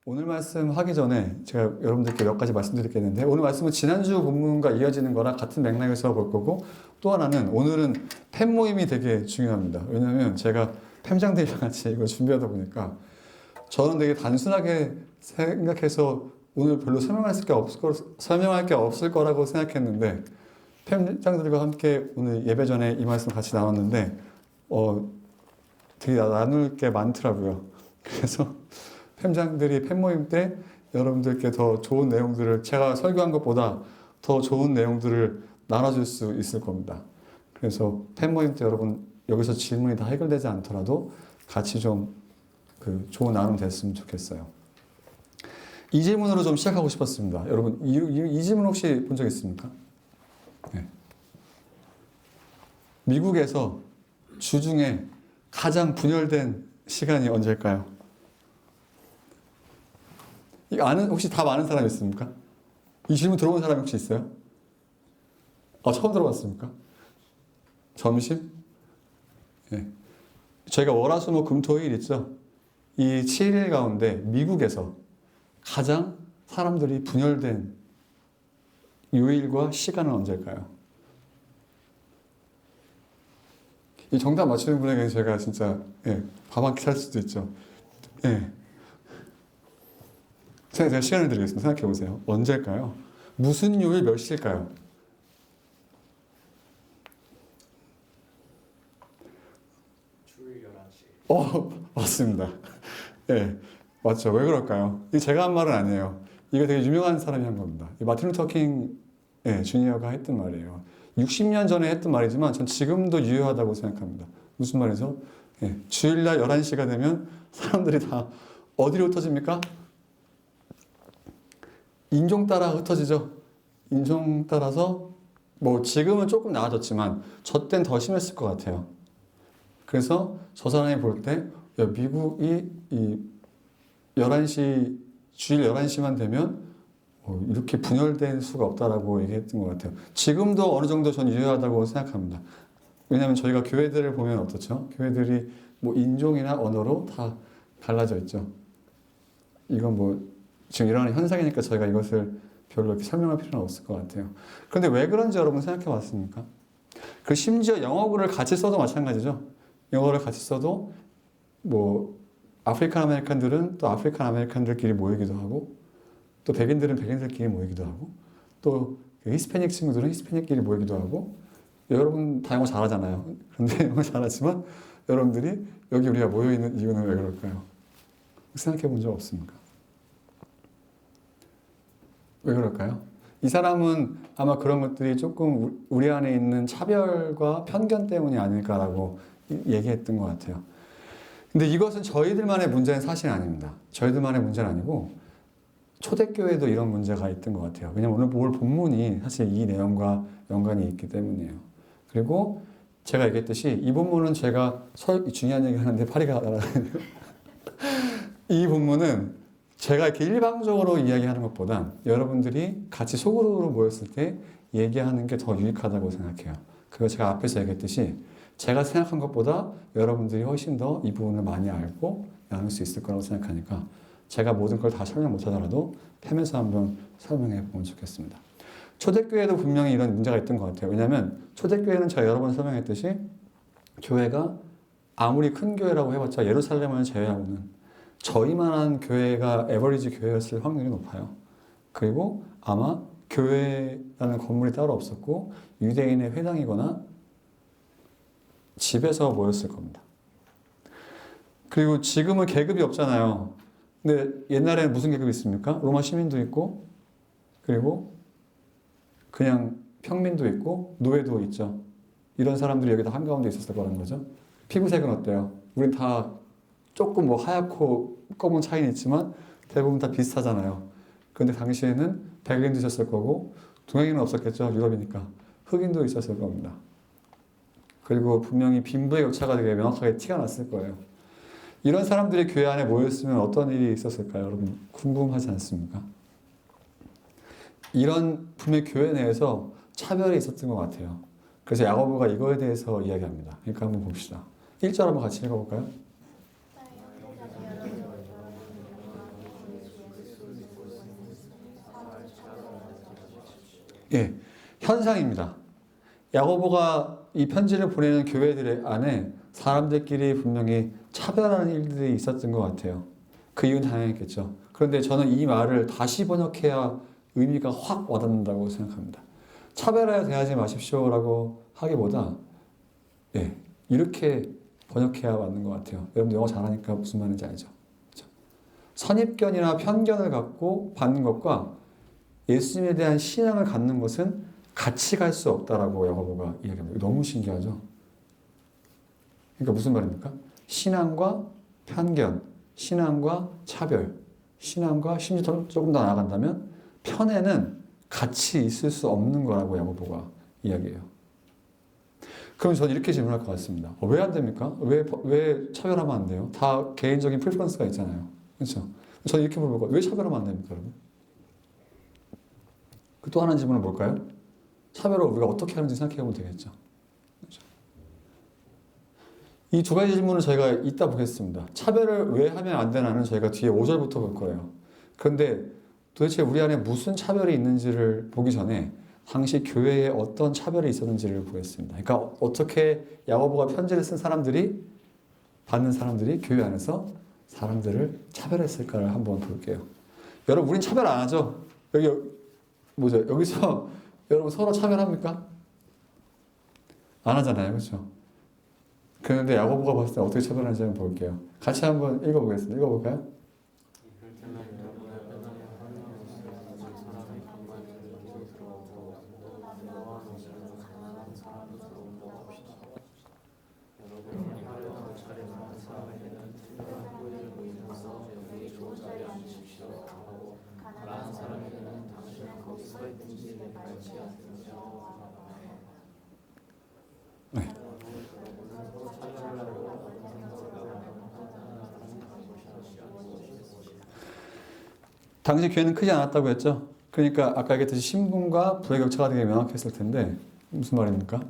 오늘 말씀 하기 전에 제가 여러분들께 몇 가지 말씀드리겠는데, 오늘 말씀은 지난주 본문과 이어지는 거라 같은 맥락에서 볼 거고, 또 하나는 오늘은 팬 모임이 되게 중요합니다. 왜냐하면 제가 팬장들이랑 같이 이걸 준비하다 보니까 저는 되게 단순하게 생각해서 오늘 별로 설명할 게 없을 거라고 생각했는데, 팬장들과 함께 오늘 예배 전에 이 말씀 같이 나눴는데 되게 나눌 게 많더라고요. 그래서 팬장들이 팬모임 때 여러분들께 더 좋은 내용들을, 제가 설교한 것보다 더 좋은 내용들을 나눠줄 수 있을 겁니다. 그래서 팬모임 때 여러분 여기서 질문이 다 해결되지 않더라도 같이 좀 좋은 나눔 됐으면 좋겠어요. 이 질문으로 좀 시작하고 싶었습니다. 여러분 이 질문 혹시 본 적 있습니까? 네. 미국에서 주중에 가장 분열된 시간이 언제일까요? 혹시 답 아는 사람 있습니까? 이 질문 들어본 사람이 혹시 있어요? 처음 들어봤습니까? 점심? 네. 저희가 월화수목금토일 있죠? 이 7일 가운데 미국에서 가장 사람들이 분열된 요일과 시간은 언제일까요? 이 정답 맞추는 분에게 제가 진짜 밥 한 끼 살 수도 있죠. 제가 시간을 드리겠습니다. 생각해 보세요. 언제일까요? 무슨 요일 몇 시일까요? 주일 11시. 맞습니다. 맞죠. 왜 그럴까요? 이게 제가 한 말은 아니에요. 이거 되게 유명한 사람이 한 겁니다. 마틴 루터 킹 주니어가 했던 말이에요. 60년 전에 했던 말이지만 전 지금도 유효하다고 생각합니다. 무슨 말이죠? 주일날 11시가 되면 사람들이 다 어디로 흩어집니까? 인종 따라 흩어지죠. 인종 따라서 지금은 조금 나아졌지만 저 땐 더 심했을 것 같아요. 그래서 저 사람이 볼 때 미국이 이 11시 주일 11시만 되면 이렇게 분열된 수가 없다라고 얘기했던 것 같아요. 지금도 어느 정도 전 유효하다고 생각합니다. 왜냐하면 저희가 교회들을 보면 어떻죠? 교회들이 인종이나 언어로 다 갈라져 있죠. 이건 지금 일어나는 현상이니까 저희가 이것을 별로 이렇게 설명할 필요는 없을 것 같아요. 그런데 왜 그런지 여러분 생각해 봤습니까? 심지어 영어를 같이 써도 마찬가지죠. 영어를 같이 써도 아프리칸 아메리칸들은 또 아프리칸 아메리칸들끼리 모이기도 하고, 또 백인들은 백인들끼리 모이기도 하고, 또 히스패닉 친구들은 히스패닉끼리 모이기도 하고. 여러분 다 영어 잘하잖아요. 그런데 영어 잘하지만 여러분들이 여기 우리가 모여있는 이유는 왜 그럴까요? 생각해 본 적 없습니까? 왜 그럴까요? 이 사람은 아마 그런 것들이 조금 우리 안에 있는 차별과 편견 때문이 아닐까라고 얘기했던 것 같아요. 근데 이것은 저희들만의 문제는 사실 아닙니다. 저희들만의 문제는 아니고 초대교회도 이런 문제가 있던 것 같아요. 왜냐면 오늘 볼 본문이 사실 이 내용과 연관이 있기 때문이에요. 그리고 제가 얘기했듯이 이 본문은 제가 중요한 얘기 하는데 파리가 날아다니네요. 이 본문은 제가 이렇게 일방적으로 이야기하는 것보다 여러분들이 같이 소그룹으로 모였을 때 얘기하는 게 더 유익하다고 생각해요. 그거 제가 앞에서 얘기했듯이 제가 생각한 것보다 여러분들이 훨씬 더 이 부분을 많이 알고 나눌 수 있을 거라고 생각하니까 제가 모든 걸 다 설명 못하더라도 팸에서 한번 설명해 보면 좋겠습니다. 초대교회도 분명히 이런 문제가 있던 것 같아요. 왜냐하면 초대교회는 제가 여러 번 설명했듯이 교회가 아무리 큰 교회라고 해봤자 예루살렘을 제외하고는 저희만한 교회가 에버리지 교회였을 확률이 높아요. 그리고 아마 교회라는 건물이 따로 없었고 유대인의 회당이거나 집에서 모였을 겁니다. 그리고 지금은 계급이 없잖아요. 근데 옛날에는 무슨 계급이 있습니까? 로마 시민도 있고, 그리고 그냥 평민도 있고, 노예도 있죠. 이런 사람들이 여기다 한가운데 있었을 거라는 거죠. 피부색은 어때요? 우린 다 조금 하얗고 검은 차이는 있지만 대부분 다 비슷하잖아요. 그런데 당시에는 백인도 있었을 거고, 동양인은 없었겠죠. 유럽이니까. 흑인도 있었을 겁니다. 그리고 분명히 빈부의 격차가 되게 명확하게 티가 났을 거예요. 이런 사람들이 교회 안에 모였으면 어떤 일이 있었을까요? 여러분 궁금하지 않습니까? 이런 분명히 교회 내에서 차별이 있었던 것 같아요. 그래서 야고보가 이거에 대해서 이야기합니다. 그러니까 한번 봅시다. 1절 한번 같이 읽어볼까요? 예, 현상입니다. 야고보가 이 편지를 보내는 교회들 안에 사람들끼리 분명히 차별하는 일들이 있었던 것 같아요. 그 이유는 당연했겠죠. 그런데 저는 이 말을 다시 번역해야 의미가 확 와닿는다고 생각합니다. 차별하여 대하지 마십시오라고 하기보다 예, 이렇게 번역해야 맞는 것 같아요. 여러분들 영어 잘하니까 무슨 말인지 알죠? 그렇죠? 선입견이나 편견을 갖고 받는 것과 예수님에 대한 신앙을 갖는 것은 같이 갈 수 없다라고 야고보가 이야기합니다. 너무 신기하죠? 그러니까 무슨 말입니까? 신앙과 편견, 신앙과 차별, 신앙과 심지어 조금 더 나아간다면 편에는 같이 있을 수 없는 거라고 야고보가 이야기해요. 그럼 저는 이렇게 질문할 것 같습니다. 왜 안 됩니까? 왜 차별하면 안 돼요? 다 개인적인 프리퍼런스가 있잖아요. 그렇죠? 저는 이렇게 물어볼 거예요. 왜 차별하면 안 됩니까, 여러분? 또 하나의 질문은 뭘까요? 차별을 우리가 어떻게 하는지 생각해 보면 되겠죠. 그렇죠? 이 두 가지 질문을 저희가 이따 보겠습니다. 차별을 왜 하면 안 되나는 저희가 뒤에 5절부터 볼 거예요. 그런데 도대체 우리 안에 무슨 차별이 있는지를 보기 전에 당시 교회에 어떤 차별이 있었는지를 보겠습니다. 그러니까 어떻게 야고보가 편지를 쓴 사람들이 받는 사람들이 교회 안에서 사람들을 차별했을까를 한번 볼게요. 여러분, 우린 차별 안 하죠? 여기서 여러분 서로 차별합니까? 안 하잖아요. 그렇죠? 그런데 야고보가 봤을 때 어떻게 차별하는지 한번 볼게요. 같이 한번 읽어보겠습니다. 읽어볼까요? 네. 당시 교회는 크지 않았다고 했죠. 그러니까 아까 얘기했듯이 신분과 부의 격차가 되게 명확했을 텐데 무슨 말입니까?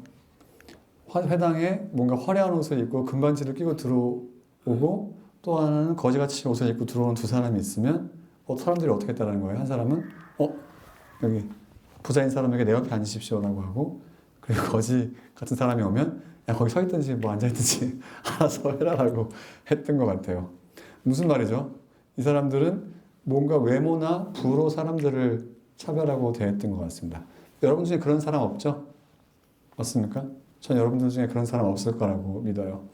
회당에 뭔가 화려한 옷을 입고 금반지를 끼고 들어오고 또 하나는 거지같이 옷을 입고 들어오는 두 사람이 있으면 사람들이 어떻게 했다는 거예요? 한 사람은 여기 부자인 사람에게 내 옆에 앉으십시오라고 하고, 그리고 거지 같은 사람이 오면 야 거기 서 있든지 뭐 앉아 있든지 알아서 해라라고 했던 것 같아요. 무슨 말이죠? 이 사람들은 뭔가 외모나 부로 사람들을 차별하고 대했던 것 같습니다. 여러분 중에 그런 사람 없죠? 맞습니까? 전 여러분들 중에 그런 사람 없을 거라고 믿어요.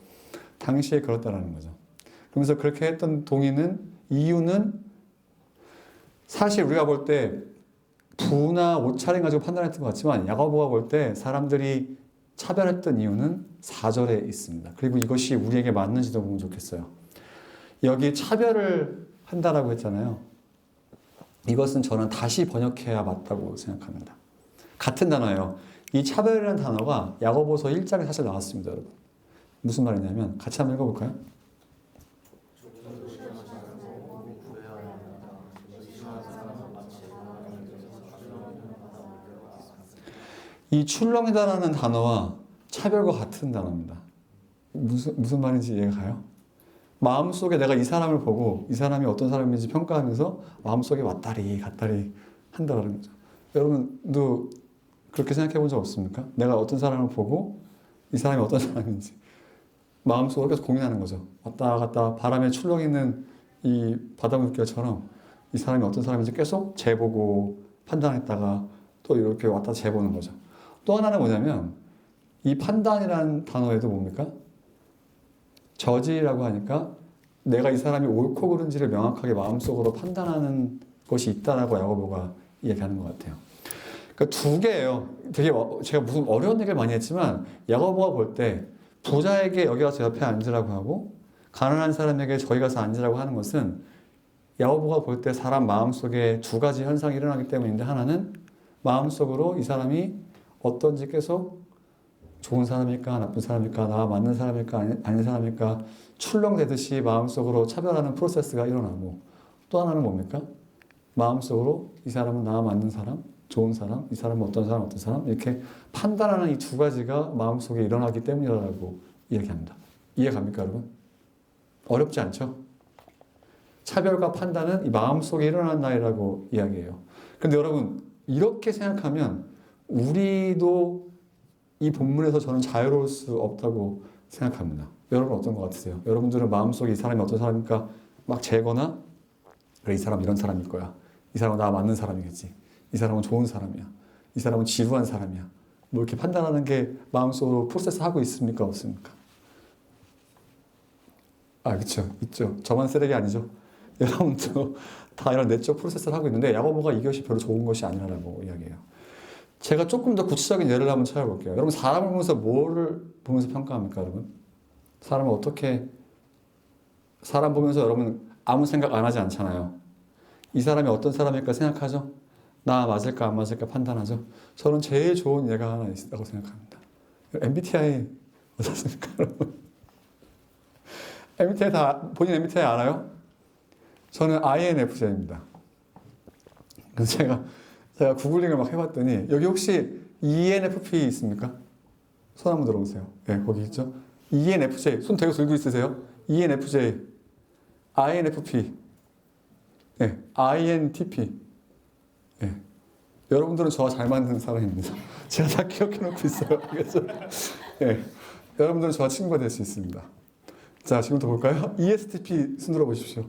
당시에 그렇다라는 거죠. 그러면서 그렇게 했던 이유는 사실 우리가 볼 때 부나 옷차림 가지고 판단했던 것 같지만 야고보가 볼 때 사람들이 차별했던 이유는 4절에 있습니다. 그리고 이것이 우리에게 맞는지도 보면 좋겠어요. 여기 차별을 한다라고 했잖아요. 이것은 저는 다시 번역해야 맞다고 생각합니다. 같은 단어예요. 이 차별이라는 단어가 야고보서 1장에 사실 나왔습니다, 여러분. 무슨 말이냐면 같이 한번 읽어볼까요? 이 출렁이다라는 단어와 차별과 같은 단어입니다. 무슨 말인지 이해가 가요? 마음속에 내가 이 사람을 보고 이 사람이 어떤 사람인지 평가하면서 마음속에 왔다리 갔다리 한다는 거죠. 여러분도 그렇게 생각해 본 적 없습니까? 내가 어떤 사람을 보고 이 사람이 어떤 사람인지 마음속으로 계속 고민하는 거죠. 왔다 갔다 바람에 출렁이는 이 바닷물결처럼 이 사람이 어떤 사람인지 계속 재보고 판단했다가 또 이렇게 왔다 재보는 거죠. 또 하나는 뭐냐면 이 판단이라는 단어에도 뭡니까? 저지라고 하니까 내가 이 사람이 옳고 그른지를 명확하게 마음속으로 판단하는 것이 있다라고 야고보가 얘기하는 것 같아요. 그러니까 두 개예요. 되게 제가 무슨 어려운 얘기를 많이 했지만 야고보가 볼 때 부자에게 여기 와서 옆에 앉으라고 하고 가난한 사람에게 저기 가서 앉으라고 하는 것은 야고보가 볼 때 사람 마음속에 두 가지 현상이 일어나기 때문인데, 하나는 마음속으로 이 사람이 어떤지 계속 좋은 사람일까 나쁜 사람일까 나와 맞는 사람일까 아닌 사람일까 출렁대듯이 마음속으로 차별하는 프로세스가 일어나고, 또 하나는 뭡니까? 마음속으로 이 사람은 나와 맞는 사람, 좋은 사람, 이 사람은 어떤 사람 이렇게 판단하는 이 두 가지가 마음속에 일어나기 때문이라고 이야기합니다. 이해 갑니까, 여러분? 어렵지 않죠? 차별과 판단은 이 마음속에 일어나는 나이라고 이야기해요. 근데 여러분 이렇게 생각하면 우리도 이 본문에서 저는 자유로울 수 없다고 생각합니다. 여러분 어떤 것 같으세요? 여러분들은 마음속에 이 사람이 어떤 사람입니까? 막 재거나 그래 이 사람 이런 사람일 거야. 이 사람은 나 맞는 사람이겠지. 이 사람은 좋은 사람이야. 이 사람은 지루한 사람이야. 뭐 이렇게 판단하는 게 마음속으로 프로세스 하고 있습니까? 없습니까? 아, 그렇죠. 있죠. 저만 쓰레기 아니죠. 여러분도 다 이런 내적 프로세스를 하고 있는데 야고보가 이것이 별로 좋은 것이 아니라고 이야기해요. 제가 조금 더 구체적인 예를 한번 찾아볼게요. 여러분 사람을 보면서 뭐를 보면서 평가합니까, 여러분? 사람을 어떻게 사람 보면서 여러분 아무 생각 안 하지 않잖아요. 이 사람이 어떤 사람일까 생각하죠. 나 맞을까 안 맞을까 판단하죠. 저는 제일 좋은 예가 하나 있다고 생각합니다. MBTI 어떻습니까, 여러분? MBTI 본인 MBTI 알아요? 저는 INFJ입니다. 그래서 제가 구글링을 막 해봤더니 여기 혹시 ENFP 있습니까? 손 한번 들어보세요. 네, 거기 있죠. ENFJ 손 대고 들고 있으세요? ENFJ, INFP, 네, INTP. 네. 여러분들은 저와 잘 맞는 사람입니다. 제가 다 기억해놓고 있어요. 알겠죠? 네. 여러분들은 저와 친구가 될 수 있습니다. 자, 지금부터 볼까요? ESTP 손 들어보십시오.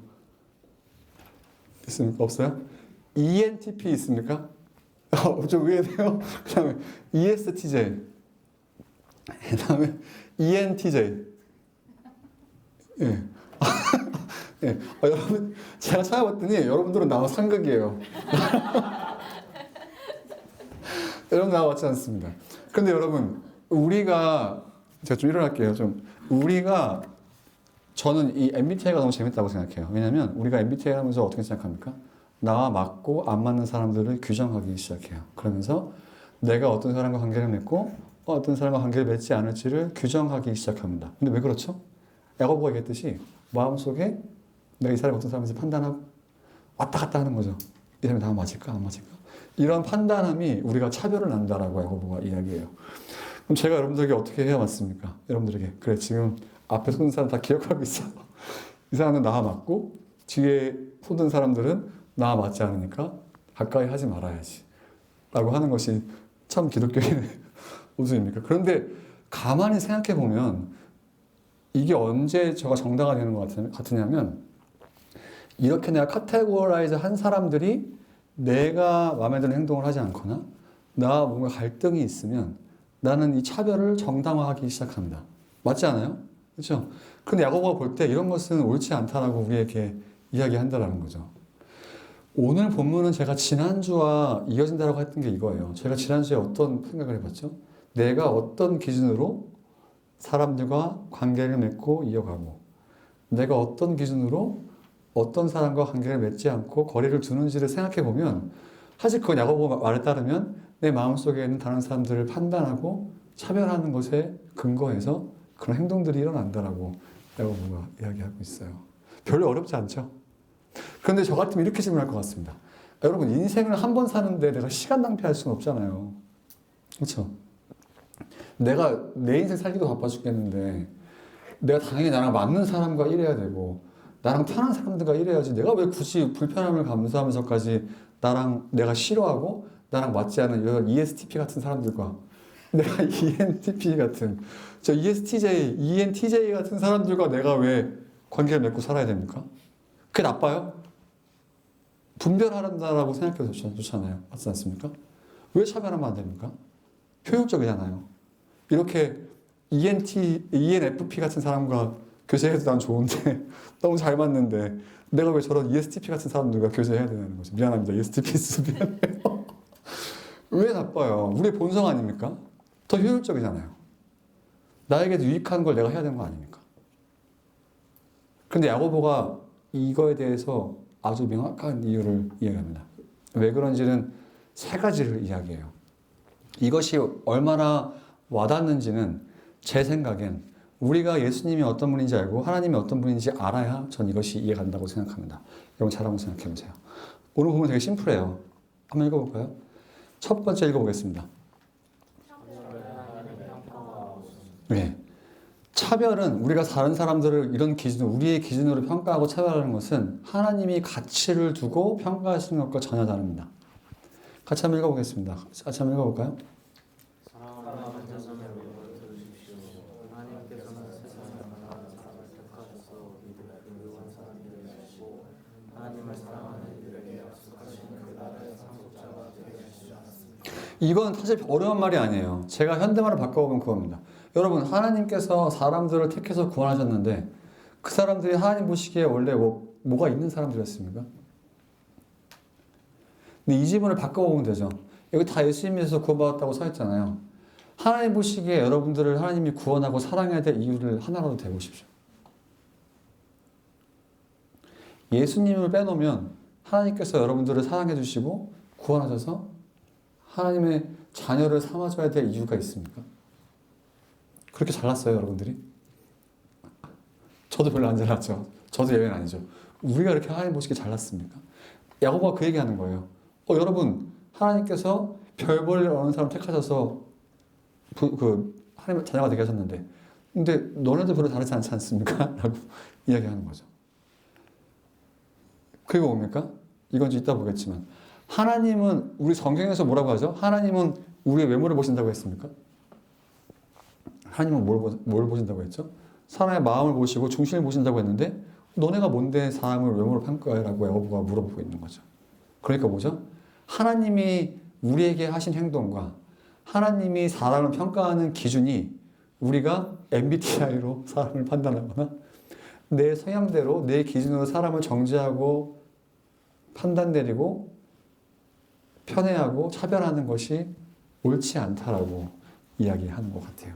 있습니까? 없어요? ENTP 있습니까? 좀 의외네요. 그 다음에 ESTJ. 그 다음에 ENTJ. 예. 예. 여러분, 제가 찾아봤더니 여러분들은 나와 상극이에요. 여러분 나와 맞지 않습니다. 근데 여러분, 제가 좀 일어날게요. 저는 이 MBTI가 너무 재밌다고 생각해요. 왜냐면 우리가 MBTI 하면서 어떻게 생각합니까? 나와 맞고 안 맞는 사람들을 규정하기 시작해요. 그러면서 내가 어떤 사람과 관계를 맺고 어떤 사람과 관계를 맺지 않을지를 규정하기 시작합니다. 근데 왜 그렇죠? 야고보가 얘기했듯이 마음속에 내가 이 사람이 어떤 사람인지 판단하고 왔다 갔다 하는 거죠. 이 사람이 나와 맞을까 안 맞을까? 이런 판단함이 우리가 차별을 난다라고 야고보가 이야기해요. 그럼 제가 여러분들에게 어떻게 해야 맞습니까? 여러분들에게 그래 지금 앞에 솟는 사람 다 기억하고 있어. 이 사람은 나와 맞고 뒤에 솟는 사람들은 나와 맞지 않으니까 가까이 하지 말아야지 라고 하는 것이 참 기독교인 모습입니까? 그런데 가만히 생각해 보면 이게 언제 저가 정당화 되는 것 같으냐면 이렇게 내가 카테고라이즈 한 사람들이 내가 마음에 드는 행동을 하지 않거나 나와 뭔가 갈등이 있으면 나는 이 차별을 정당화하기 시작합니다. 맞지 않아요? 그렇죠? 근데 야고보가 볼 때 이런 것은 옳지 않다라고 우리에게 이야기한다라는 거죠. 오늘 본문은 제가 지난주와 이어진다라고 했던 게 이거예요. 제가 지난주에 어떤 생각을 해봤죠? 내가 어떤 기준으로 사람들과 관계를 맺고 이어가고 내가 어떤 기준으로 어떤 사람과 관계를 맺지 않고 거리를 두는지를 생각해 보면 사실 그건 야고보 말에 따르면 내 마음속에 있는 다른 사람들을 판단하고 차별하는 것에 근거해서 그런 행동들이 일어난다라고 야고보가 이야기하고 있어요. 별로 어렵지 않죠? 그런데 저 같으면 이렇게 질문할 것 같습니다. 여러분 인생을 한 번 사는데 내가 시간 낭비할 수는 없잖아요. 그렇죠? 내가 내 인생 살기도 바빠 죽겠는데 내가 당연히 나랑 맞는 사람과 일해야 되고 나랑 편한 사람들과 일해야지 내가 왜 굳이 불편함을 감수하면서까지 내가 싫어하고 나랑 맞지 않는 이런 ESTP 같은 사람들과 내가 ENTP 같은 저 ESTJ, ENTJ 같은 사람들과 내가 왜 관계를 맺고 살아야 됩니까? 그게 나빠요? 분별한다라고 생각해도 좋잖아요. 맞지 않습니까? 왜 차별하면 안 됩니까? 효율적이잖아요. 이렇게 ENFP 같은 사람과 교제해도 난 좋은데 너무 잘 맞는데 내가 왜 저런 ESTP 같은 사람들과 교제해야 되는 거죠? 미안합니다. ESTP 미안해요. 왜 나빠요? 우리의 본성 아닙니까? 더 효율적이잖아요. 나에게도 유익한 걸 내가 해야 되는 거 아닙니까? 근데 야고보가 이거에 대해서 아주 명확한 이유를 이야기합니다. 왜 그런지는 세 가지를 이야기해요. 이것이 얼마나 와닿는지는 제 생각엔 우리가 예수님이 어떤 분인지 알고 하나님이 어떤 분인지 알아야 전 이것이 이해간다고 생각합니다. 여러분 잘 한번 생각해 보세요. 오늘 보면 되게 심플해요. 한번 읽어볼까요? 첫 번째 읽어보겠습니다. 네. 차별은 우리가 다른 사람들을 이런 우리의 기준으로 평가하고 차별하는 것은 하나님이 가치를 두고 평가하시는 것과 전혀 다릅니다. 같이 한번 읽어보겠습니다. 같이 한번 읽어볼까요? 사랑하는 자손을 들으십시오. 하나님께서는 세상을 만나는 사람을 택하셔서 이들을 위한 사람들을 주시고 하나님을 사랑하는 이들에게 약속하신 그 나라의 상속자가 되게 하시지 않았습니까? 이건 사실 어려운 말이 아니에요. 제가 현대말을 바꿔보면 그겁니다. 여러분, 하나님께서 사람들을 택해서 구원하셨는데 그 사람들이 하나님 보시기에 원래 뭐가 있는 사람들이었습니까? 근데 이 지문을 바꿔보면 되죠. 여기 다 예수님에서 구원받았다고 써 있잖아요. 하나님 보시기에 여러분들을 하나님이 구원하고 사랑해야 될 이유를 하나라도 대보십시오. 예수님을 빼놓으면 하나님께서 여러분들을 사랑해 주시고 구원하셔서 하나님의 자녀를 삼아줘야 될 이유가 있습니까? 그렇게 잘났어요, 여러분들이? 저도 별로 안 잘났죠. 저도 예외는 아니죠. 우리가 이렇게 하나님 보시기에 잘났습니까? 야고보가 그 얘기하는 거예요. 여러분, 하나님께서 별 볼 일 없는 사람 택하셔서 하나님의 자녀가 되게 하셨는데 근데 너네도 별로 다르지 않지 않습니까? 라고 이야기하는 거죠. 그리고 뭡니까? 이건 좀 이따 보겠지만 하나님은 우리 성경에서 뭐라고 하죠? 하나님은 우리의 외모를 보신다고 했습니까? 하나님은 뭘 보신다고 했죠? 사람의 마음을 보시고 중심을 보신다고 했는데 너네가 뭔데 사람을 외모로 평가해? 라고 야고보가 물어보고 있는 거죠. 그러니까 뭐죠? 하나님이 우리에게 하신 행동과 하나님이 사람을 평가하는 기준이 우리가 MBTI로 사람을 판단하거나 내 성향대로 내 기준으로 사람을 정죄하고 판단 내리고 편애하고 차별하는 것이 옳지 않다라고 이야기하는 것 같아요.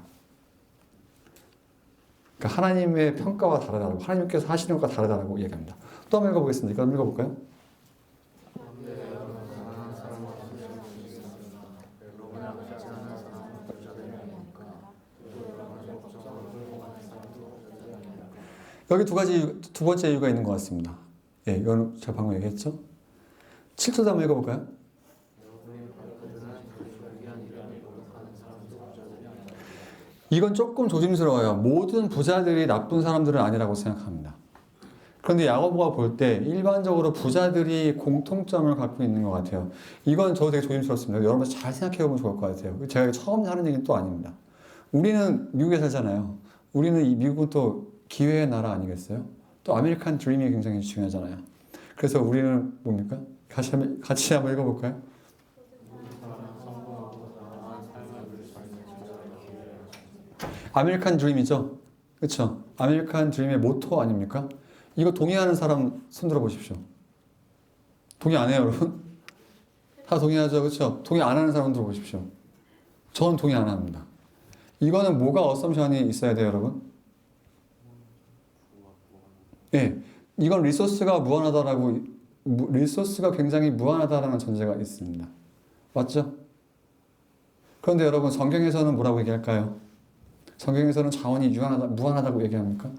그러니까 하나님의 평가와 다르다고 하나님께서 하시는 것과 다르다고 이야기합니다. 또 한번 읽어보겠습니다. 이거 한번 읽어볼까요? 여기 두 번째 이유가 있는 것 같습니다. 예, 이건 제가 방금 얘기했죠. 7절 한번 읽어볼까요? 이건 조금 조심스러워요. 모든 부자들이 나쁜 사람들은 아니라고 생각합니다. 그런데 야고보가 볼 때 일반적으로 부자들이 공통점을 갖고 있는 것 같아요. 이건 저도 되게 조심스럽습니다. 여러분 잘 생각해 보면 좋을 것 같아요. 제가 처음 하는 얘기는 또 아닙니다. 우리는 미국에 살잖아요. 우리는 이 미국은 또 기회의 나라 아니겠어요? 또 아메리칸 드림이 굉장히 중요하잖아요. 그래서 우리는 뭡니까? 같이 한번 읽어볼까요? 아메리칸 드림이죠? 그렇죠? 아메리칸 드림의 모토 아닙니까? 이거 동의하는 사람 손들어 보십시오. 동의 안 해요, 여러분? 다 동의하죠, 그렇죠? 동의 안 하는 사람 들어 보십시오. 저는 동의 안 합니다. 이거는 뭐가 어썸션이 있어야 돼요, 여러분? 네, 이건 리소스가 리소스가 굉장히 무한하다라는 전제가 있습니다. 맞죠? 그런데 여러분 성경에서는 뭐라고 얘기할까요? 성경에서는 자원이 무한하다고 얘기합니까?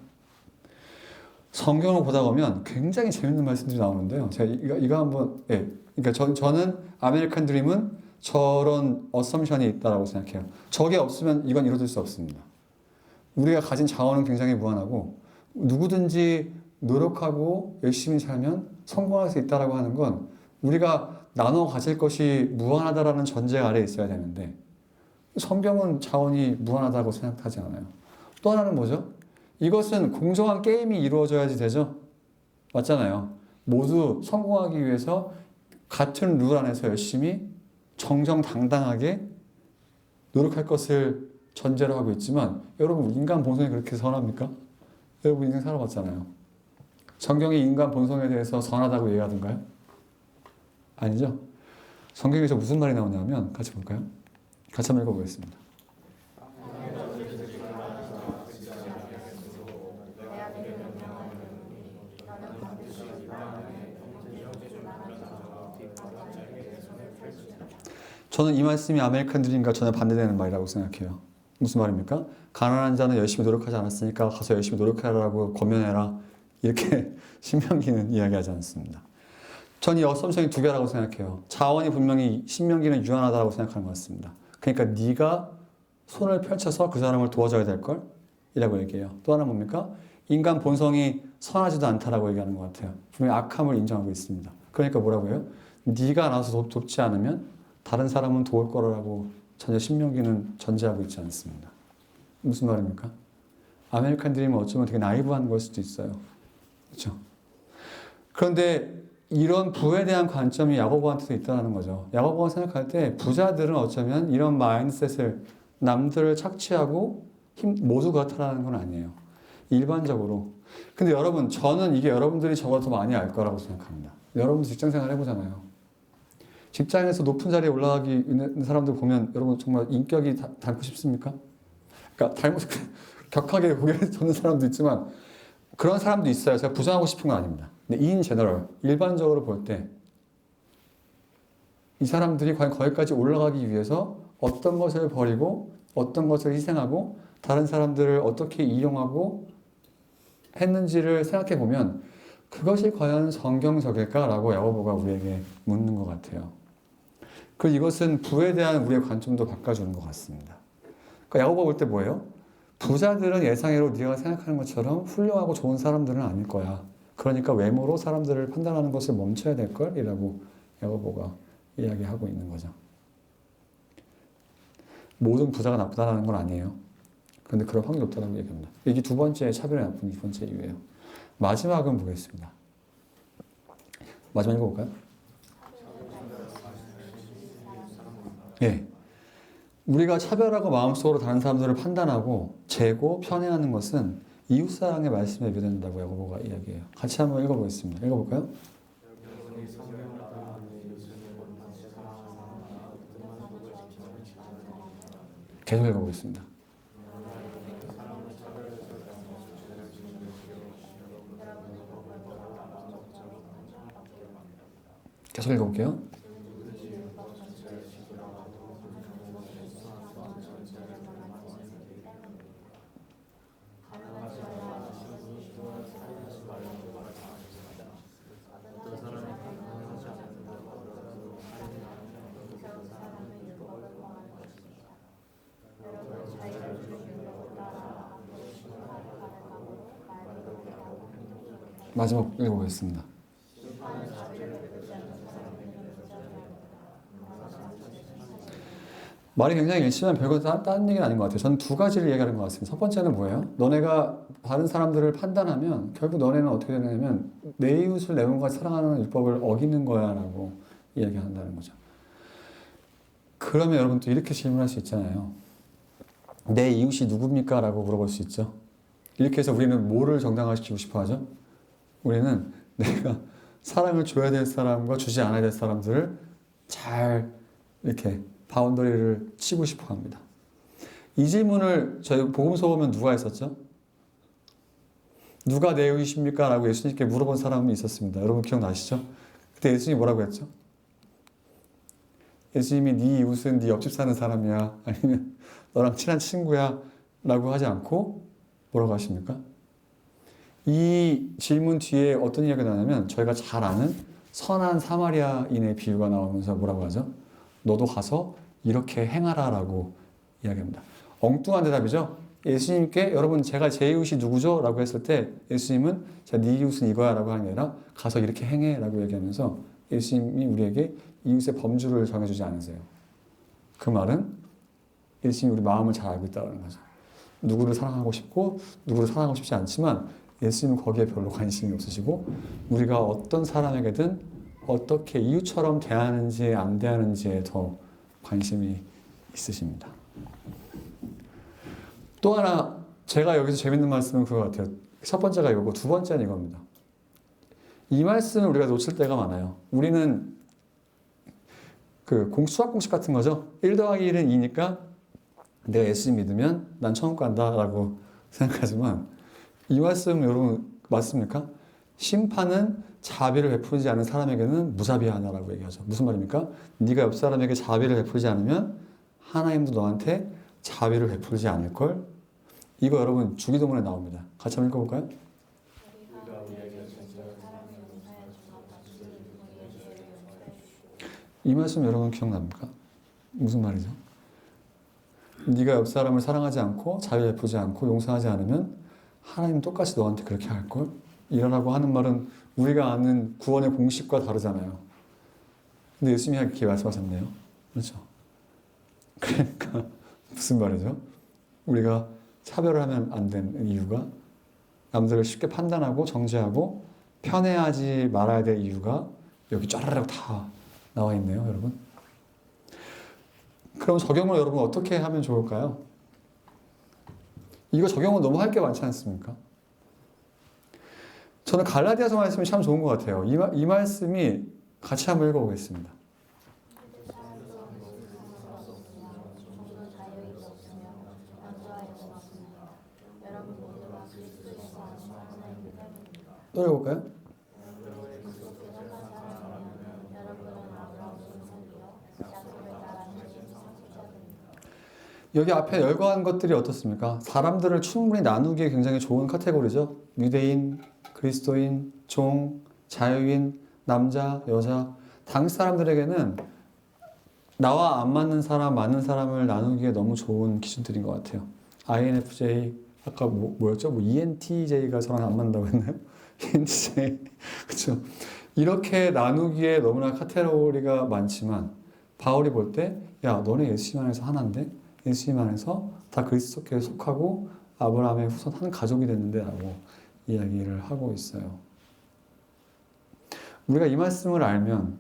성경을 보다 보면 굉장히 재밌는 말씀들이 나오는데요. 제가 이거 한번, 예. 그러니까 저는 아메리칸 드림은 저런 어썸션이 있다라고 생각해요. 저게 없으면 이건 이루어질 수 없습니다. 우리가 가진 자원은 굉장히 무한하고 누구든지 노력하고 열심히 살면 성공할 수 있다라고 하는 건 우리가 나눠 가질 것이 무한하다라는 전제 아래에 있어야 되는데 성경은 자원이 무한하다고 생각하지 않아요. 또 하나는 뭐죠? 이것은 공정한 게임이 이루어져야지 되죠? 맞잖아요. 모두 성공하기 위해서 같은 룰 안에서 열심히 정정당당하게 노력할 것을 전제로 하고 있지만 여러분 인간 본성이 그렇게 선합니까? 여러분 인생 살아봤잖아요. 성경이 인간 본성에 대해서 선하다고 얘기하던가요? 아니죠. 성경에서 무슨 말이 나오냐면 같이 볼까요? 같이 한번 읽어보겠습니다. 저는 이 말씀이 아메리칸 드림과 전혀 반대되는 말이라고 생각해요. 무슨 말입니까? 가난한 자는 열심히 노력하지 않았으니까 가서 열심히 노력하라고 권면해라. 이렇게 신명기는 이야기하지 않습니다. 전 이 어썸션이 두 개라고 생각해요. 자원이 분명히 신명기는 유한하다고 생각하는 것 같습니다. 그러니까 네가 손을 펼쳐서 그 사람을 도와줘야 될 걸 이라고 얘기해요. 또 하나 뭡니까? 인간 본성이 선하지도 않다라고 얘기하는 것 같아요. 분명히 악함을 인정하고 있습니다. 그러니까 뭐라고 해요? 네가 나서서 돕지 않으면 다른 사람은 도울 거라고 전혀 신명기는 전제하고 있지 않습니다. 무슨 말입니까? 아메리칸 드림은 어쩌면 되게 나이브한 걸 수도 있어요. 그렇죠? 그런데 이런 부에 대한 관점이 야고보한테도 있다는 거죠. 야고보가 생각할 때 부자들은 어쩌면 이런 마인드셋을 남들을 착취하고 모두 그렇다라는 건 아니에요. 일반적으로. 근데 여러분, 저는 이게 여러분들이 저보다 더 많이 알 거라고 생각합니다. 여러분 직장생활 해보잖아요. 직장에서 높은 자리에 올라가기 있는 사람들 보면 여러분 정말 인격이 닮고 싶습니까? 그러니까 격하게 고개를 젓는 사람도 있지만 그런 사람도 있어요. 제가 부정하고 싶은 건 아닙니다. 근데 in general, 일반적으로 볼 때 이 사람들이 과연 거기까지 올라가기 위해서 어떤 것을 버리고 어떤 것을 희생하고 다른 사람들을 어떻게 이용하고 했는지를 생각해 보면 그것이 과연 성경적일까라고 야고보가 우리에게 묻는 것 같아요. 그리고 이것은 부에 대한 우리의 관점도 바꿔주는 것 같습니다. 그러니까 야고보가 볼 때 뭐예요? 부자들은 예상외로 네가 생각하는 것처럼 훌륭하고 좋은 사람들은 아닐 거야. 그러니까 외모로 사람들을 판단하는 것을 멈춰야 될 걸이라고 야고보가 이야기하고 있는 거죠. 모든 부자가 나쁘다는 건 아니에요. 그런데 그럴 확률이 높다는 얘기합니다. 이게 두 번째 차별의 나쁜 두 번째 이유예요. 마지막은 보겠습니다. 마지막 읽어볼까요? 예. 우리가 차별하고 마음속으로 다른 사람들을 판단하고 재고 편애하는 것은 이웃사랑의 말씀에 비된다고 야고보가 이야기해요. 같이 한번 읽어보겠습니다. 읽어볼까요? 계속 읽어보겠습니다. 계속 읽어볼게요. 마지막 읽어보겠습니다. 말이 굉장히 일치면 별거 다른 얘기는 아닌 것 같아요. 저는 두 가지를 얘기하는 것 같습니다. 첫 번째는 뭐예요? 너네가 다른 사람들을 판단하면 결국 너네는 어떻게 되냐면 내 이웃을 내 몸과 사랑하는 율법을 어기는 거야 라고 이야기한다는 거죠. 그러면 여러분 또 이렇게 질문할 수 있잖아요. 내 이웃이 누굽니까? 라고 물어볼 수 있죠. 이렇게 해서 우리는 뭐를 정당화시키고 싶어 하죠? 우리는 내가 사랑을 줘야 될 사람과 주지 않아야 될 사람들을 잘 이렇게 바운더리를 치고 싶어 합니다. 이 질문을 저희 복음서 보면 누가 했었죠? 누가 내 이웃입니까? 라고 예수님께 물어본 사람이 있었습니다. 여러분 기억나시죠? 그때 예수님이 뭐라고 했죠? 예수님이 네 이웃은 네 옆집 사는 사람이야 아니면 너랑 친한 친구야 라고 하지 않고 뭐라고 하십니까? 이 질문 뒤에 어떤 이야기가 나냐면 저희가 잘 아는 선한 사마리아인의 비유가 나오면서 뭐라고 하죠? 너도 가서 이렇게 행하라 라고 이야기합니다. 엉뚱한 대답이죠. 예수님께 여러분 제가 제 이웃이 누구죠? 라고 했을 때 예수님은 자, 네 이웃은 이거야 라고 하는 게 아니라 가서 이렇게 행해 라고 얘기하면서 예수님이 우리에게 이웃의 범주를 정해주지 않으세요. 그 말은 예수님이 우리 마음을 잘 알고 있다는 거죠. 누구를 사랑하고 싶고 누구를 사랑하고 싶지 않지만 예수님은 거기에 별로 관심이 없으시고 우리가 어떤 사람에게든 어떻게 이웃처럼 대하는지 안 대하는지에 더 관심이 있으십니다. 또 하나 제가 여기서 재밌는 말씀은 그거 같아요. 첫 번째가 이거고 두 번째는 이겁니다. 이 말씀을 우리가 놓칠 때가 많아요. 우리는 그 수학 공식 같은 거죠. 1 더하기 1은 2니까 내가 예수님 믿으면 난 천국 간다라고 생각하지만 이 말씀 여러분 맞습니까? 심판은 자비를 베풀지 않은 사람에게는 무자비하다라고 얘기하죠. 무슨 말입니까? 네가 옆 사람에게 자비를 베풀지 않으면 하나님도 너한테 자비를 베풀지 않을 걸. 이거 여러분 주기도문에 나옵니다. 같이 한번 읽어볼까요? 이 말씀 여러분 기억납니까? 무슨 말이죠? 네가 옆 사람을 사랑하지 않고 자비 베풀지 않고 용서하지 않으면 하나님 똑같이 너한테 그렇게 할 걸. 이러라고 하는 말은 우리가 아는 구원의 공식과 다르잖아요. 근데 예수님이 이렇게 말씀하셨네요. 그렇죠? 그러니까 무슨 말이죠? 우리가 차별을 하면 안 되는 이유가 남들을 쉽게 판단하고 정죄하고 편애하지 말아야 될 이유가 여기 쫘라락 다 나와 있네요, 여러분. 그럼 적용을 여러분 어떻게 하면 좋을까요? 이거 적용은 너무 할 게 많지 않습니까? 저는 갈라디아서 말씀이 참 좋은 것 같아요. 이 말씀이 같이 한번 읽어보겠습니다. 또 읽어볼까요? 여기 앞에 열거한 것들이 어떻습니까? 사람들을 충분히 나누기에 굉장히 좋은 카테고리죠. 유대인, 그리스도인, 종, 자유인, 남자, 여자. 당시 사람들에게는 나와 안 맞는 사람, 맞는 사람을 나누기에 너무 좋은 기준들인 것 같아요. INFJ, 아까 뭐였죠? ENTJ가 저랑 안 맞는다고 했나요? ENTJ. 그렇죠. 이렇게 나누기에 너무나 카테고리가 많지만 바울이 볼 때, 야, 너네 예수님 안에서 하나인데? 예수님 안에서 다 그리스도께 속하고 아브라함의 후손 한 가족이 됐는데 라고 이야기를 하고 있어요. 우리가 이 말씀을 알면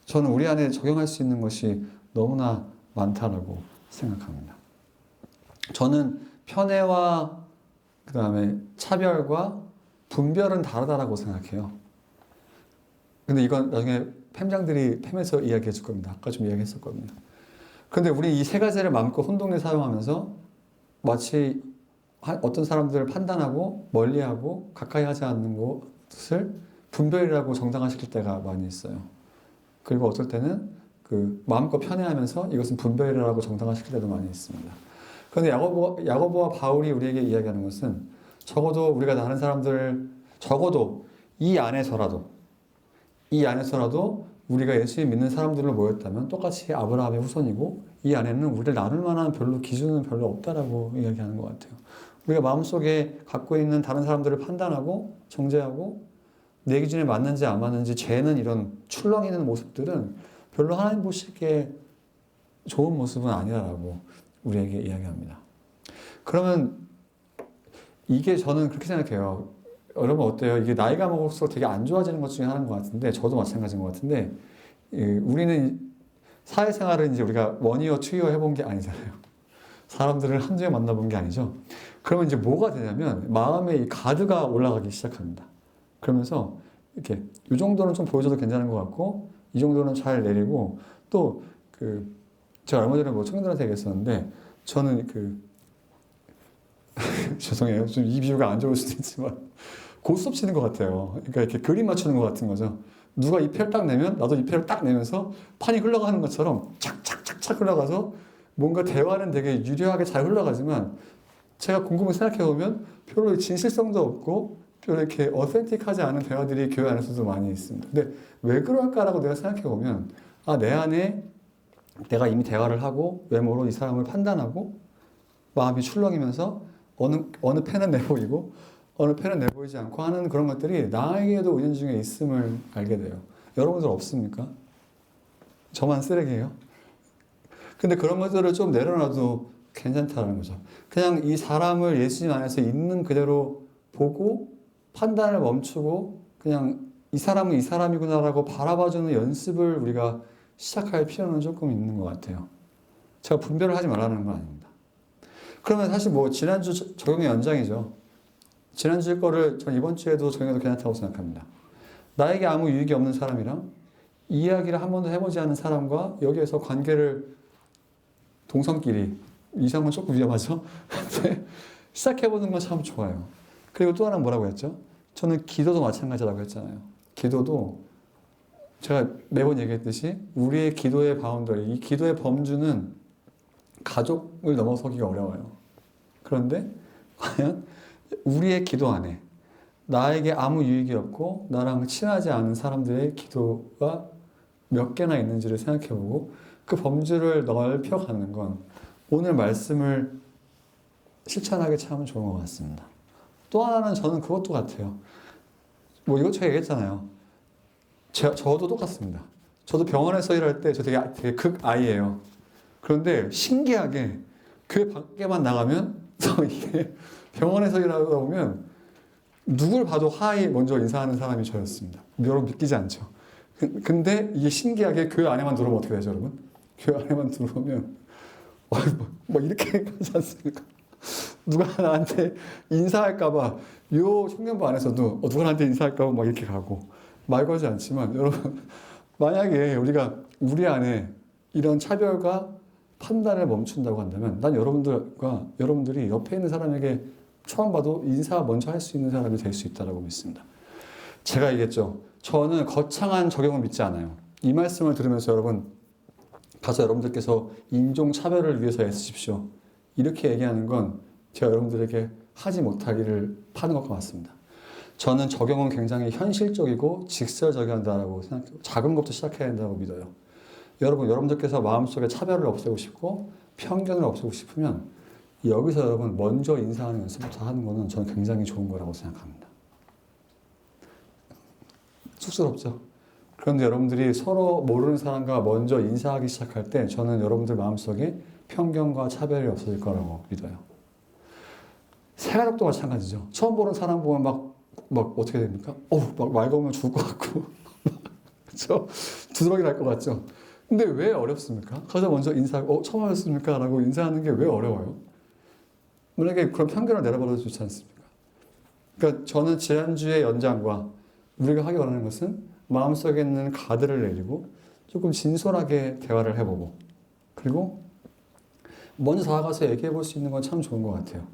저는 우리 안에 적용할 수 있는 것이 너무나 많다라고 생각합니다. 저는 편애와 그 다음에 차별과 분별은 다르다라고 생각해요. 근데 이건 나중에 팸장들이 팸에서 이야기해 줄 겁니다. 아까 좀 이야기했었거든요. 그런데 우리 이 세 가지를 마음껏 혼동에 사용하면서 마치 어떤 사람들을 판단하고 멀리하고 가까이 하지 않는 것을 분별이라고 정당화시킬 때가 많이 있어요. 그리고 어떨 때는 그 마음껏 편애하면서 이것은 분별이라고 정당화시킬 때도 많이 있습니다. 그런데 야고보와 바울이 우리에게 이야기하는 것은 적어도 우리가 다른 사람들 적어도 이 안에서라도 우리가 예수님 믿는 사람들로 모였다면 똑같이 아브라함의 후손이고 이 안에는 우리를 나눌 만한 별로 기준은 별로 없다라고 이야기하는 것 같아요. 우리가 마음속에 갖고 있는 다른 사람들을 판단하고 정죄하고 내 기준에 맞는지 안 맞는지 죄는 이런 출렁이는 모습들은 별로 하나님 보시기에 좋은 모습은 아니라고 우리에게 이야기합니다. 그러면 이게 저는 그렇게 생각해요. 여러분 어때요? 이게 나이가 먹을수록 되게 안 좋아지는 것 중에 하나인 것 같은데 저도 마찬가지인 것 같은데 우리는 사회생활을 이제 우리가 원이어 투이어 해본 게 아니잖아요. 사람들을 한두 해 만나본 게 아니죠. 그러면 이제 뭐가 되냐면 마음의 이 가드가 올라가기 시작합니다. 그러면서 이렇게 이 정도는 좀 보여줘도 괜찮은 것 같고 이 정도는 잘 내리고 또 제가 얼마 전에 청년들한테 얘기했었는데 저는 죄송해요. 좀 이 비유가 안 좋을 수도 있지만 고스톱 치는 것 같아요. 그러니까 이렇게 그림 맞추는 것 같은 거죠. 누가 이 패를 딱 내면 나도 이 패를 딱 내면서 판이 흘러가는 것처럼 착착착착 흘러가서 뭔가 대화는 되게 유려하게 잘 흘러가지만 제가 곰곰이 생각해보면 별로 진실성도 없고 별로 이렇게 어센틱하지 않은 대화들이 교회 안에서도 많이 있습니다. 근데 왜 그럴까라고 내가 생각해보면 내 안에 내가 이미 대화를 하고 외모로 이 사람을 판단하고 마음이 출렁이면서 어느 펜은 내보이고 어느 펜은 내보이지 않고 하는 그런 것들이 나에게도 은연중에 있음을 알게 돼요. 여러분들 없습니까? 저만 쓰레기예요? 근데 그런 것들을 좀 내려놔도 괜찮다는 거죠. 그냥 이 사람을 예수님 안에서 있는 그대로 보고 판단을 멈추고 그냥 이 사람은 이 사람이구나라고 바라봐주는 연습을 우리가 시작할 필요는 조금 있는 것 같아요. 제가 분별을 하지 말라는 건 아닙니다. 그러면 사실 지난주 적용의 연장이죠. 지난주 거를 전 이번 주에도 적용해도 괜찮다고 생각합니다. 나에게 아무 유익이 없는 사람이랑 이야기를 한 번도 해보지 않은 사람과 여기에서 관계를 동성끼리 이상은 조금 위험하죠? 시작해보는 건 참 좋아요. 그리고 또 하나 뭐라고 했죠? 저는 기도도 마찬가지라고 했잖아요. 기도도 제가 매번 얘기했듯이 우리의 기도의 바운더리, 이 기도의 범주는 가족을 넘어서기가 어려워요. 그런데 과연 우리의 기도 안에 나에게 아무 유익이 없고 나랑 친하지 않은 사람들의 기도가 몇 개나 있는지를 생각해보고 그 범주를 넓혀가는 건 오늘 말씀을 실천하기 참 좋은 것 같습니다. 또 하나는 저는 그것도 같아요. 이거 제가 얘기했잖아요. 저도 똑같습니다. 저도 병원에서 일할 때 저 되게 극아이예요. 그런데 신기하게 교회 밖에만 나가면 이게 병원에서 일하다 보면 누굴 봐도 하이 먼저 인사하는 사람이 저였습니다. 여러분 믿기지 않죠? 근데 이게 신기하게 교회 안에만 들어오면 어떻게 되죠, 여러분? 교회 안에만 들어오면 뭐 이렇게 하지 않습니까? 누가 나한테 인사할까봐 요 청년부 안에서도 누가 나한테 인사할까봐 막 이렇게 가고 말 걸지 않지만 여러분 만약에 우리가 우리 안에 이런 차별과 판단을 멈춘다고 한다면 난 여러분들이 옆에 있는 사람에게 처음 봐도 인사 먼저 할 수 있는 사람이 될 수 있다고 믿습니다. 제가 얘기했죠. 저는 거창한 적용을 믿지 않아요. 이 말씀을 들으면서 여러분 가서 여러분들께서 인종차별을 위해서 애쓰십시오. 이렇게 얘기하는 건 제가 여러분들에게 하지 못하기를 파는 것과 같습니다. 저는 적용은 굉장히 현실적이고 직설적이한다고 생각해요. 작은 것부터 시작해야 된다고 믿어요. 여러분들께서 마음속에 차별을 없애고 싶고 편견을 없애고 싶으면 여기서 여러분 먼저 인사하는 연습부터 하는 거는 저는 굉장히 좋은 거라고 생각합니다. 쑥스럽죠? 그런데 여러분들이 서로 모르는 사람과 먼저 인사하기 시작할 때 저는 여러분들 마음속에 편견과 차별이 없어질 거라고 믿어요. 새가족도 마찬가지죠. 처음 보는 사람 보면 막 어떻게 됩니까? 막 말 걸면 죽을 것 같고 그렇죠? 두드러기 날 것 같죠? 근데 왜 어렵습니까? 가서 먼저 인사하고 처음 하셨습니까? 라고 인사하는 게 왜 어려워요? 만약에 그런 편견을 내려버려도 좋지 않습니까? 그러니까 저는 지난주의 연장과 우리가 하기 원하는 것은 마음속에 있는 가드를 내리고 조금 진솔하게 대화를 해보고 그리고 먼저 다가가서 얘기해 볼 수 있는 건 참 좋은 것 같아요.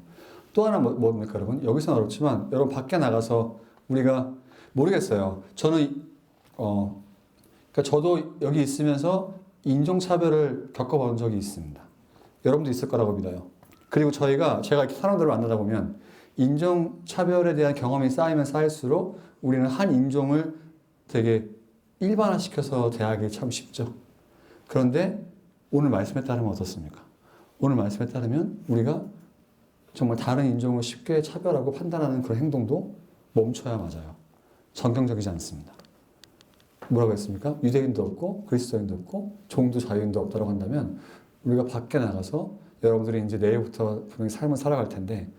또 하나 뭡니까 여러분? 여기서는 어렵지만 여러분 밖에 나가서 우리가 모르겠어요. 저는 그러니까 저도 여기 있으면서 인종차별을 겪어본 적이 있습니다. 여러분도 있을 거라고 믿어요. 그리고 제가 이렇게 사람들을 만나다 보면 인종차별에 대한 경험이 쌓이면 쌓일수록 우리는 한 인종을 되게 일반화시켜서 대하기 참 쉽죠. 그런데 오늘 말씀에 따르면 어떻습니까? 오늘 말씀에 따르면 우리가 정말 다른 인종을 쉽게 차별하고 판단하는 그런 행동도 멈춰야 맞아요. 정경적이지 않습니다. 뭐라고 했습니까? 유대인도 없고 그리스도인도 없고 종도 자유인도 없다고 한다면 우리가 밖에 나가서 여러분들이 이제 내일부터 분명히 삶을 살아갈 텐데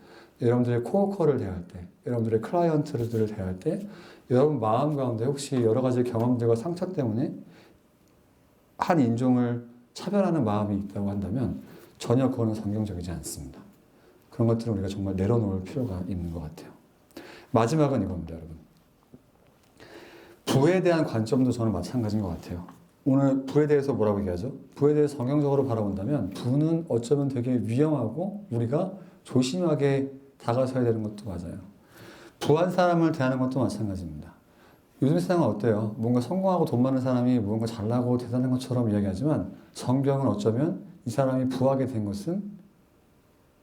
여러분들의 코워커를 대할 때, 여러분들의 클라이언트들을 대할 때 여러분 마음 가운데 혹시 여러 가지 경험들과 상처 때문에 한 인종을 차별하는 마음이 있다고 한다면 전혀 그거는 성경적이지 않습니다. 그런 것들은 우리가 정말 내려놓을 필요가 있는 것 같아요. 마지막은 이겁니다, 여러분. 부에 대한 관점도 저는 마찬가지인 것 같아요. 오늘 부에 대해서 뭐라고 얘기하죠? 부에 대해서 성경적으로 바라본다면 부는 어쩌면 되게 위험하고 우리가 조심하게 다가서야 되는 것도 맞아요. 부한 사람을 대하는 것도 마찬가지입니다. 요즘 세상은 어때요? 뭔가 성공하고 돈 많은 사람이 뭔가 잘나고 대단한 것처럼 이야기하지만 성경은 어쩌면 이 사람이 부하게 된 것은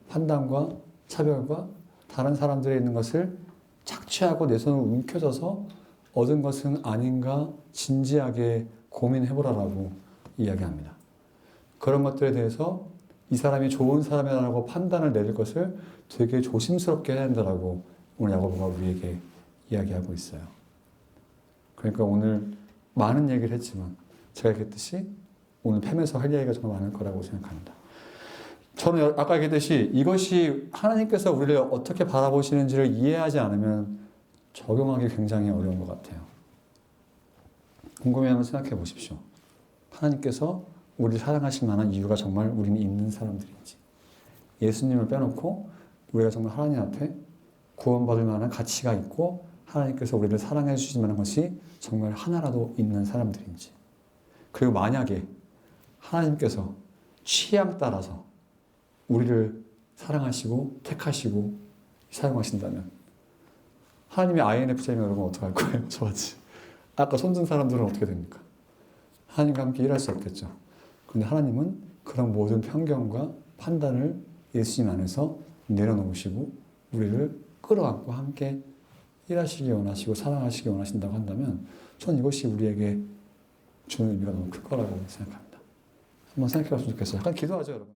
판단과 차별과 다른 사람들에 있는 것을 착취하고 내 손을 움켜져서 얻은 것은 아닌가 진지하게 고민해보라라고 이야기합니다. 그런 것들에 대해서 이 사람이 좋은 사람이라고 판단을 내릴 것을 되게 조심스럽게 해야 한다라고 오늘 야고보가 우리에게 이야기하고 있어요. 그러니까 오늘 많은 얘기를 했지만 제가 얘기했듯이 오늘 팸에서 할 얘기가 정말 많을 거라고 생각합니다. 저는 아까 얘기했듯이 이것이 하나님께서 우리를 어떻게 바라보시는지를 이해하지 않으면 적용하기 굉장히 어려운 것 같아요. 궁금해하면 생각해 보십시오. 하나님께서 우리를 사랑하실 만한 이유가 정말 우리는 있는 사람들인지, 예수님을 빼놓고 우리가 정말 하나님 앞에 구원받을 만한 가치가 있고 하나님께서 우리를 사랑해 주실 만한 것이 정말 하나라도 있는 사람들인지, 그리고 만약에 하나님께서 취향 따라서 우리를 사랑하시고 택하시고 사용하신다면 하나님의 INFJ면 여러분 어떡할 거예요? 저같이. 아까 손든 사람들은 어떻게 됩니까? 하나님과 함께 일할 수 없겠죠. 그런데 하나님은 그런 모든 편견과 판단을 예수님 안에서 내려놓으시고 우리를 끌어안고 함께 일하시기 원하시고 사랑하시기 원하신다고 한다면 전 이것이 우리에게 주는 의미가 너무 클 거라고 생각합니다. 한번 생각해 봤으면 좋겠어요. 약간 기도하죠, 여러분.